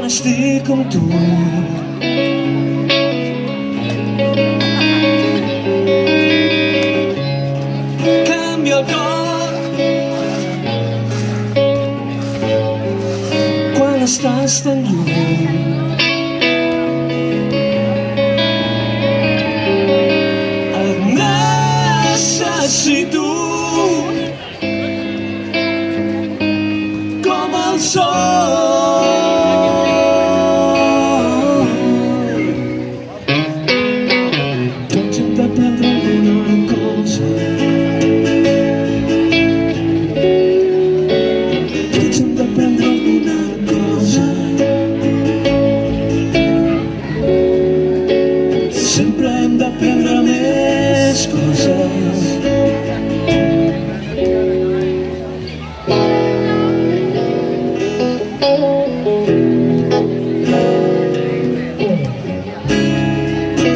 estic amb tu. Canvia el cor quan estàs tan lluny. Et necessito com el sol. Tots hem d'aprendre alguna cosa. Tots hem d'aprendre alguna cosa. Sempre hem d'aprendre més coses.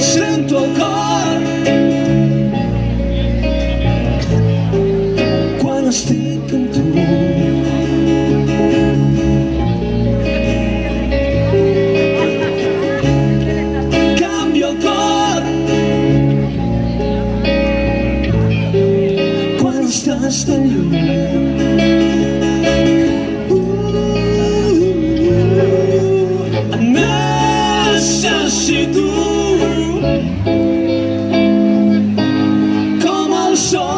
Sento el cor quan estic amb tu. Canvia el cor quan estàs tan lluny. Et necessito com el sol.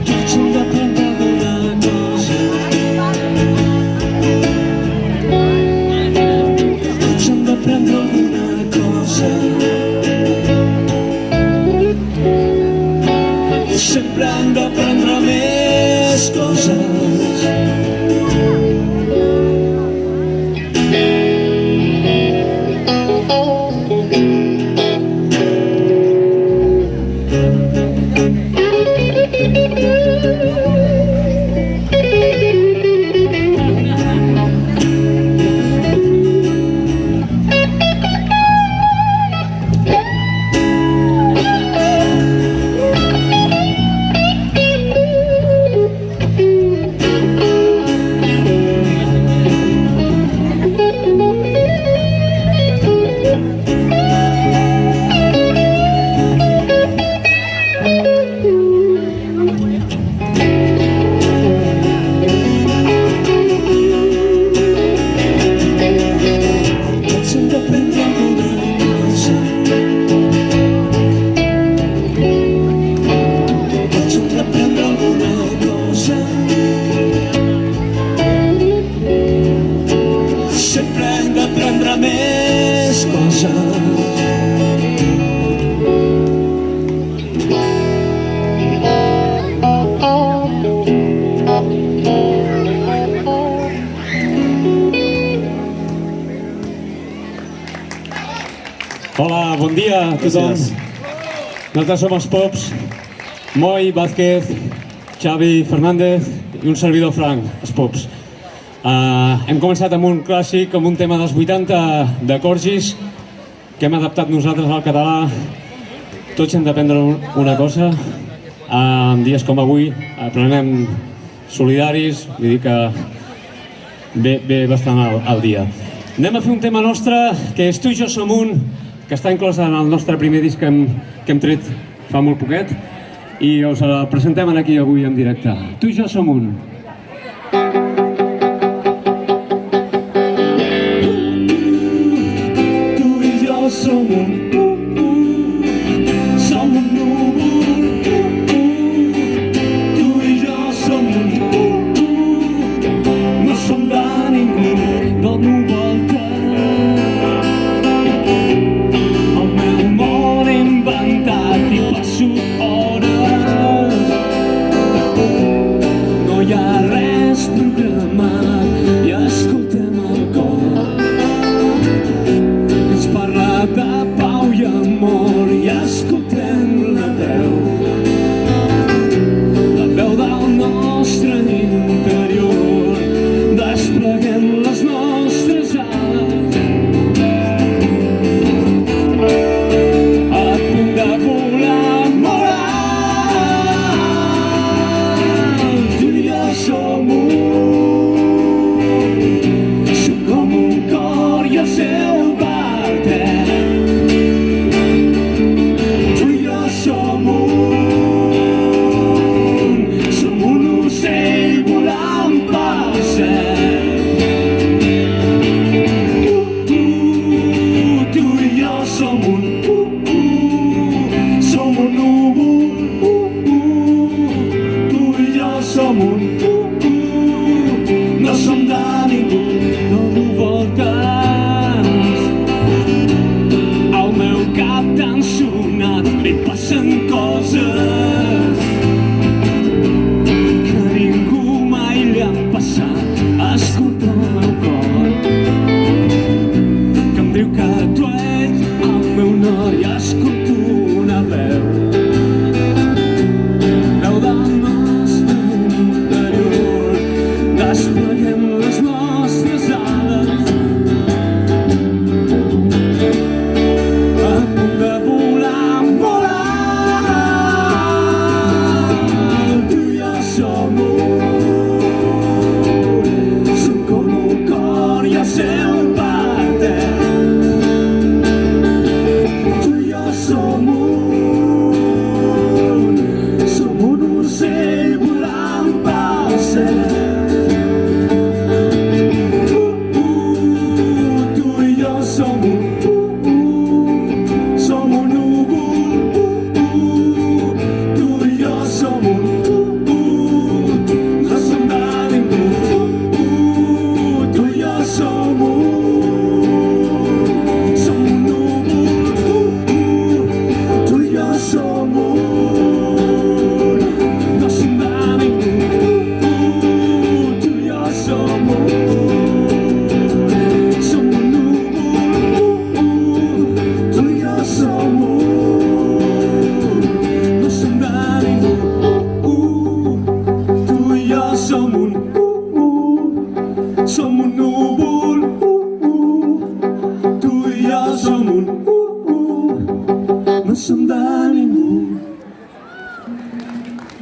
Tots hem d'aprendre alguna cosa. Tots hem d'aprendre alguna cosa. Sempre hem d'aprendre més coses. Sempre hem d'aprendre més coses. Hola, bon dia a tothom. Nosaltres som els Pops, Moi, Vázquez, Xavi, Fernández i un servidor Frank, els Pops. Hem començat amb un clàssic, amb un tema dels 80 de Corgis, que hem adaptat nosaltres al català. Tots hem d'aprendre una cosa. En dies com avui aprenem solidaris, vull dir que ve bastant al dia. Anem a fer un tema nostre, que és Tu i jo som un, que està inclòs en el nostre primer disc que hem tret fa molt poquet, i us el presentem aquí avui en directe. Tu i jo som un. Tu i jo som un. Som un núvol. Tu i jo som un. No som de ningú, del núvol el meu món inventat i passo hores. No hi ha res programat i escoltem el cor. Ens parla de pau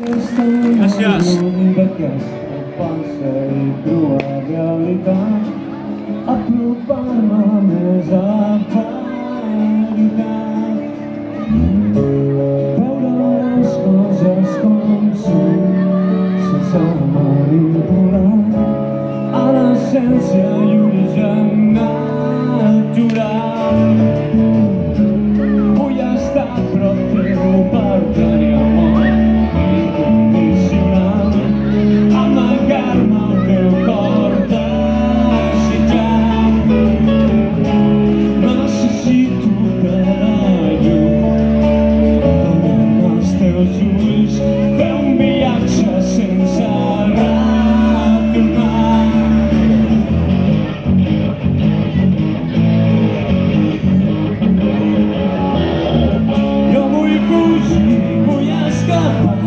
Gràcies. D'aquesta falsa i crua realitat, apropar-me més a veritat, veure les coses com són, sense manipular, a l'essència i origen natural. Vull estar a prop teu per tenir amor incondicional, amagar-me al teu cor desitjant. Necessito de la llum en els teus ulls, fer un viatge sense retornar. Jo vull fugir, vull escapar,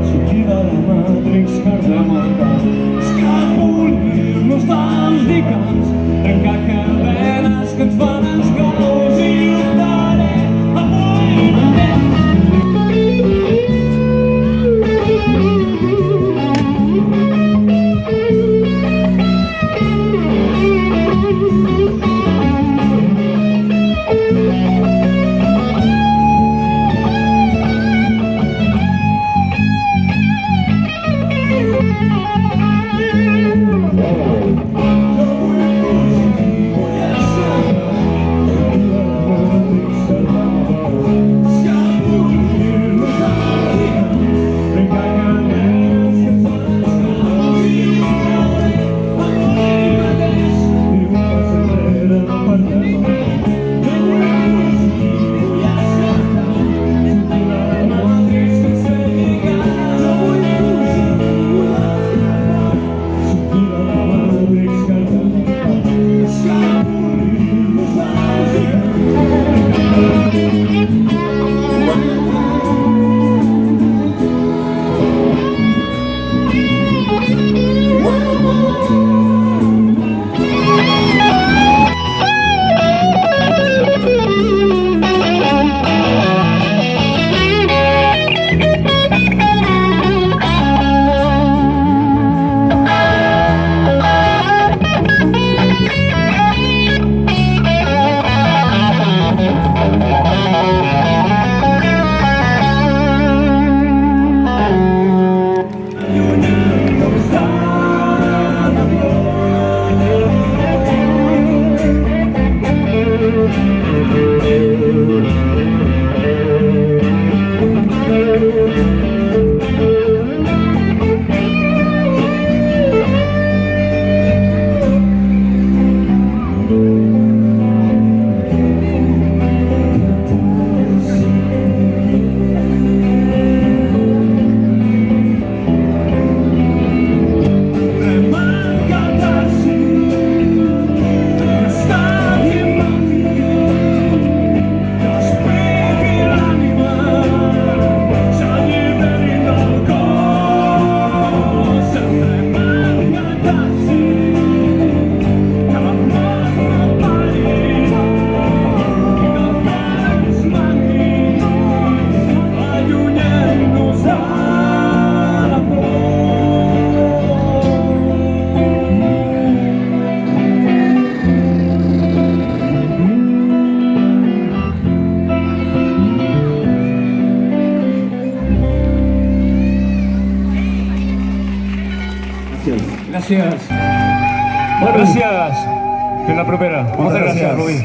sortir de la Matrix per remarcar, escapolir-nos dels lligams, trencar cadenes que ens fan esclaus i lluitaré avui mateix. Gràcies. Gràcies. Fins la propera. Moltes gràcies, Rubí.